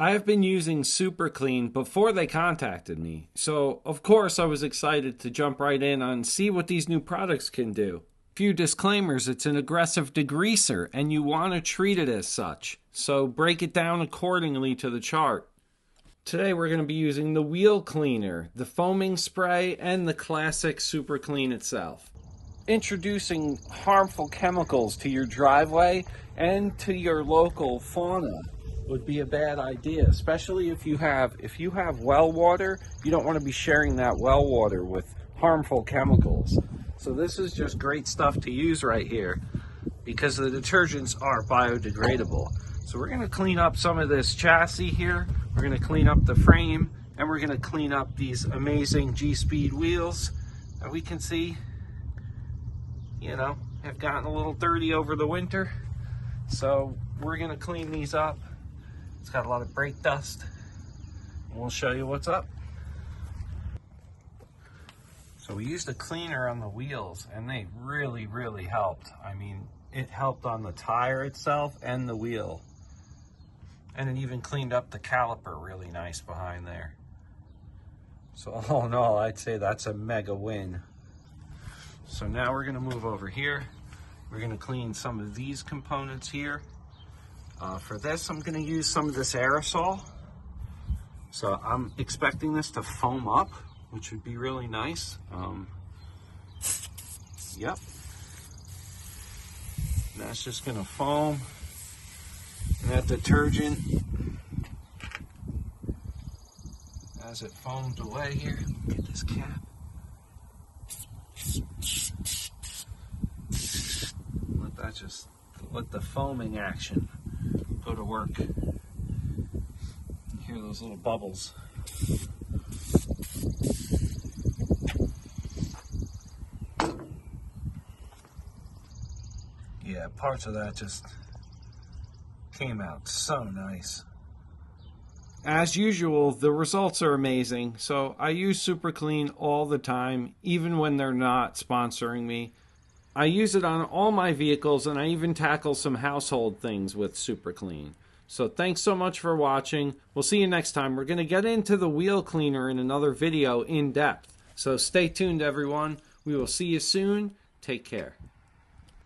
I have been using Super Clean before they contacted me, so of course I was excited to jump right in and see what these new products can do. Few disclaimers: it's an aggressive degreaser and you want to treat it as such, so break it down accordingly to the chart. Today we're going to be using the wheel cleaner, the foaming spray, and the classic Super Clean itself. Introducing harmful chemicals to your driveway and to your local fauna would be a bad idea, especially if you have well water. You don't want to be sharing that well water with harmful chemicals. So this is just great stuff to use right here because the detergents are biodegradable. So we're going to clean up some of this chassis here. We're going to clean up the frame, and we're going to clean up these amazing G-Speed wheels that we can see, have gotten a little dirty over the winter. So we're going to clean these up. It's got a lot of brake dust, and we'll show you what's up. So we used a cleaner on the wheels, and they really, really helped. I mean, it helped on the tire itself and the wheel. And it even cleaned up the caliper really nice behind there. So all in all, I'd say that's a mega win. So now we're gonna move over here. We're gonna clean some of these components here. For this, I'm gonna use some of this aerosol. So I'm expecting this to foam up, which would be really nice. Yep. That's just gonna foam. And that detergent, as it foams away here, get this cap. Let the foaming action go to work. You hear those little bubbles. Yeah, parts of that just came out so nice. As usual, the results are amazing, so I use Super Clean all the time, even when they're not sponsoring me. I use it on all my vehicles, and I even tackle some household things with Super Clean. So thanks so much for watching. We'll see you next time. We're going to get into the wheel cleaner in another video in depth. So stay tuned, everyone. We will see you soon. Take care.